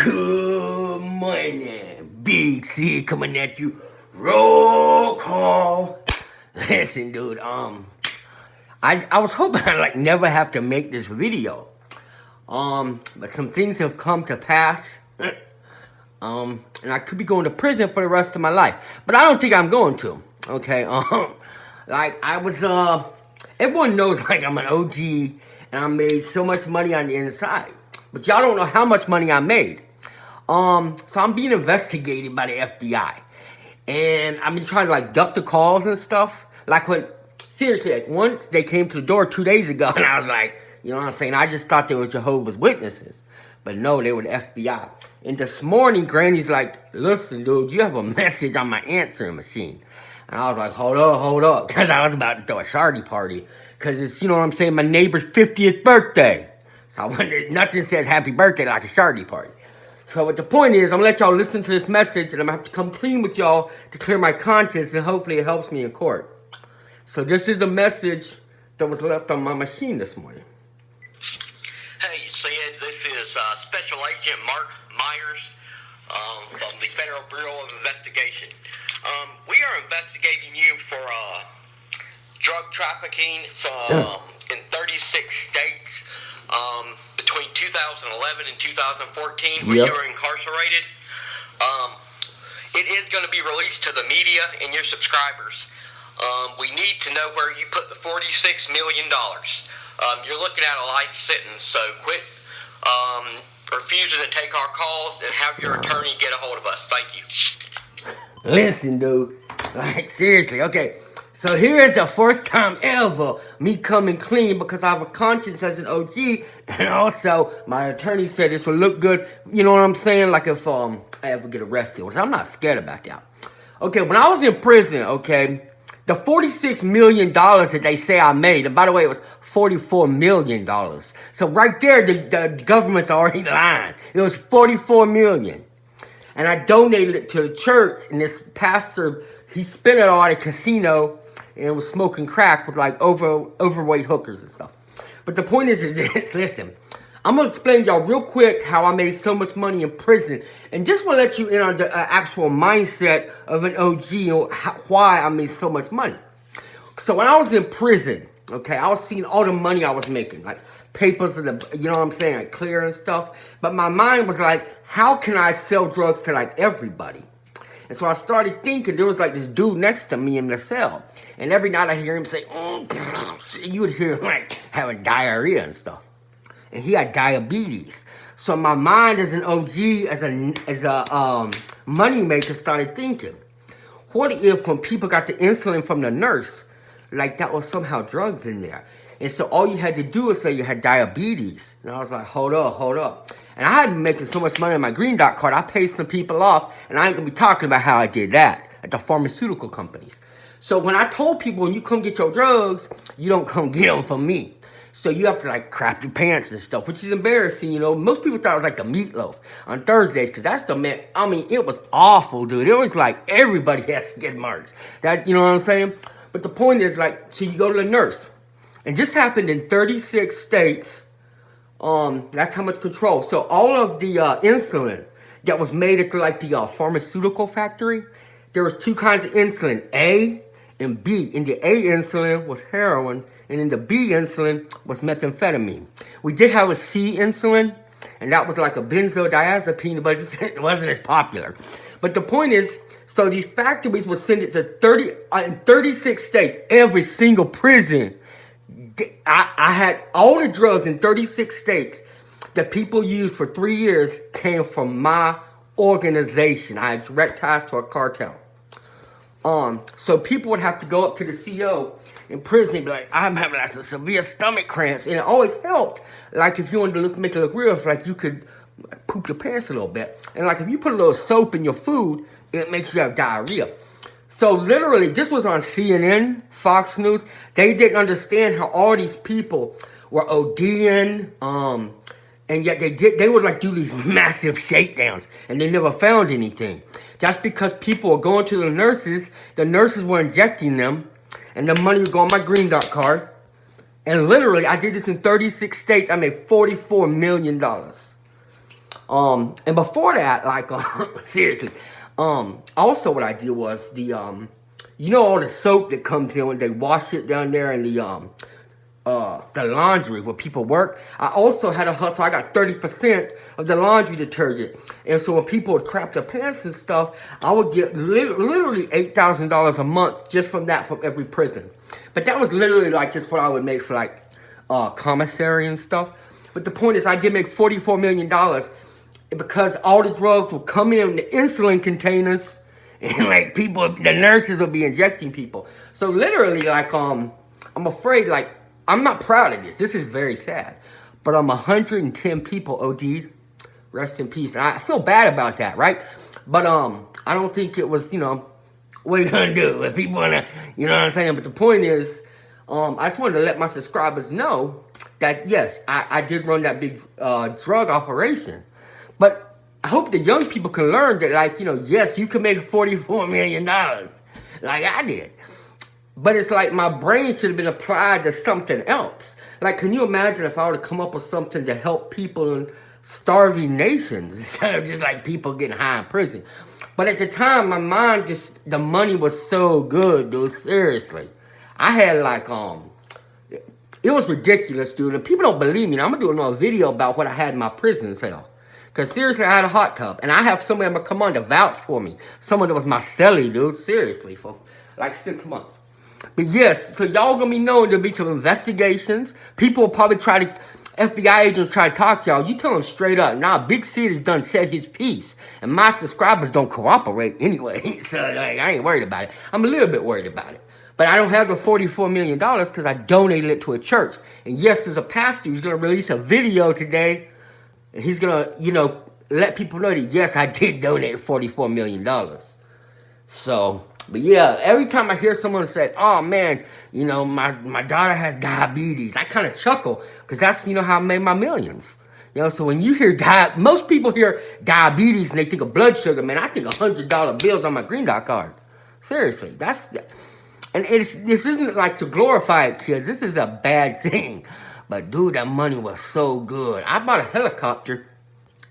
Good morning, Big C coming at you. Roll call. Listen, dude. I was hoping I never have to make this video. But some things have come to pass. And I could be going to prison for the rest of my life, but I don't think I'm going to. Okay. Everyone knows I'm an OG and I made so much money on the inside, but y'all don't know how much money I made. So I'm being investigated by the FBI, and I've been trying to duck the calls and stuff. Seriously, once they came to the door 2 days ago, and I was like, you know what I'm saying? I just thought they were Jehovah's Witnesses, but no, they were the FBI. And this morning, Granny's like, listen, dude, you have a message on my answering machine. And I was like, hold up, because I was about to throw a shardy party, because it's, you know what I'm saying, my neighbor's 50th birthday. So I wanted, nothing says happy birthday like a shardy party. So what the point is, I'm going to let y'all listen to this message, and I'm going to have to come clean with y'all to clear my conscience, and hopefully it helps me in court. So this is the message that was left on my machine this morning. Hey, Sid, this is Special Agent Mark Myers from the Federal Bureau of Investigation. We are investigating you for drug trafficking in 36 states between 2011 and 2014 when you were incarcerated. It is going to be released to the media and your subscribers. We need to know where you put the $46 million. You're looking at a life sentence, so quit refusing to take our calls and have your attorney get a hold of us. Thank you. Listen, dude. Seriously, okay. So here's the first time ever me coming clean because I have a conscience as an OG, and also my attorney said this will look good. You know what I'm saying? If I ever get arrested, which I'm not scared about that. Okay, when I was in prison, okay, the $46 million that they say I made, and by the way, it was $44 million. So right there, the government's already lying. It was $44 million. And I donated it to the church, and this pastor, he spent it all at a casino and was smoking crack with overweight hookers and stuff. But the point is this, listen, I'm going to explain to y'all real quick how I made so much money in prison. And just want to let you in on the actual mindset of an OG and why I made so much money. So when I was in prison, okay, I was seeing all the money I was making. Papers of the, you know what I'm saying, clear and stuff. But my mind was how can I sell drugs to everybody? And so I started thinking, there was this dude next to me in the cell. And every night I hear him say, you would hear him having diarrhea and stuff. And he had diabetes. So my mind as an OG, as a money maker, started thinking, what if when people got the insulin from the nurse, that was somehow drugs in there? And so all you had to do was say you had diabetes. And I was like, hold up. And I had been making so much money on my green dot card, I paid some people off, and I ain't gonna be talking about how I did that at the pharmaceutical companies. So when I told people, when you come get your drugs, you don't come get them from me. So you have to crap your pants and stuff, which is embarrassing, you know. Most people thought it was the meatloaf on Thursdays, because that's the man. I mean, it was awful, dude. It was everybody has to get marks. That, you know what I'm saying? But the point is, so you go to the nurse. And this happened in 36 states. That's how much control. So all of the insulin that was made at the pharmaceutical factory, there was two kinds of insulin, A and B. And the A insulin was heroin, and in the B insulin was methamphetamine. We did have a C insulin, and that was a benzodiazepine, but it wasn't as popular. But the point is, so these factories would send it to in 36 states, every single prison. I had all the drugs in 36 states that people used for 3 years came from my organization. I had direct ties to a cartel. So people would have to go up to the CO in prison and be like, I'm having a severe stomach cramps. And it always helped. If you wanted to make it look real, you could poop your pants a little bit. And if you put a little soap in your food, it makes you have diarrhea. So literally, this was on CNN, Fox News. They didn't understand how all these people were ODing, and yet they would do these massive shakedowns, and they never found anything. That's because people were going to the nurses were injecting them, and the money would go on my green dot card. And literally, I did this in 36 states. I made $44 million. And before that, like, seriously, also what I did was you know, all the soap that comes in when they wash it down there in the laundry where people work. I also had a hustle. I got 30% of the laundry detergent. And so when people would crap their pants and stuff, I would get literally $8,000 a month just from that from every prison. But that was literally like just what I would make for like commissary and stuff. But the point is I did make $44 million because all the drugs would come in the insulin containers and like people, the nurses would be injecting people. So literally like, I'm afraid like, I'm not proud of this. This is very sad. But 110 people OD'd. Rest in peace. And I feel bad about that, right? But I don't think it was, you know, what are you gonna do? If people wanna, you know what I'm saying? But the point is, I just wanted to let my subscribers know that yes, I did run that big drug operation. But I hope the young people can learn that, like, you know, yes, you can make $44 million like I did. But it's like my brain should have been applied to something else. Like, can you imagine if I were to come up with something to help people in starving nations instead of just like people getting high in prison? But at the time, my mind the money was so good, dude. Seriously. I had like, it was ridiculous, dude. And people don't believe me. I'm going to do another video about what I had in my prison cell. Because seriously, I had a hot tub. And I have somebody that come on to vouch for me. Someone that was my cellie, dude. Seriously, for like 6 months. But yes, so y'all gonna be knowing there'll be some investigations. People will probably FBI agents try to talk to y'all. You tell them straight up, nah, Big City's done said his piece. And my subscribers don't cooperate anyway. So like, I ain't worried about it. I'm a little bit worried about it. But I don't have the $44 million because I donated it to a church. And yes, there's a pastor who's gonna release a video today. And he's gonna, you know, let people know that yes, I did donate $44 million. So, but yeah, every time I hear someone say, oh man, you know, my daughter has diabetes, I kind of chuckle because that's, you know, how I made my millions. You know, so when you hear most people hear diabetes and they think of blood sugar, man, I think $100 bills on my Green Dot card. Seriously, and this isn't like to glorify it, kids. This is a bad thing. But dude, that money was so good. I bought a helicopter.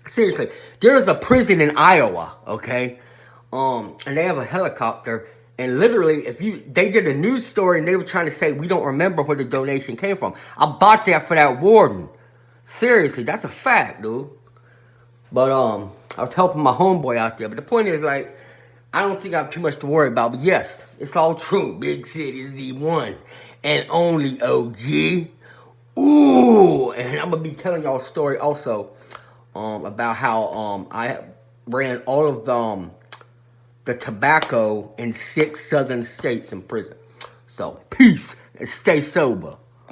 Seriously, there's a prison in Iowa, okay? And they have a helicopter, and literally, they did a news story, and they were trying to say, we don't remember where the donation came from. I bought that for that warden. Seriously, that's a fact, dude. But, I was helping my homeboy out there, but the point is, like, I don't think I have too much to worry about, but yes, it's all true. Big City is the one and only OG. Ooh, and I'm gonna be telling y'all a story also, about how, I ran all of, the tobacco in 6 southern states in prison. So, peace and stay sober.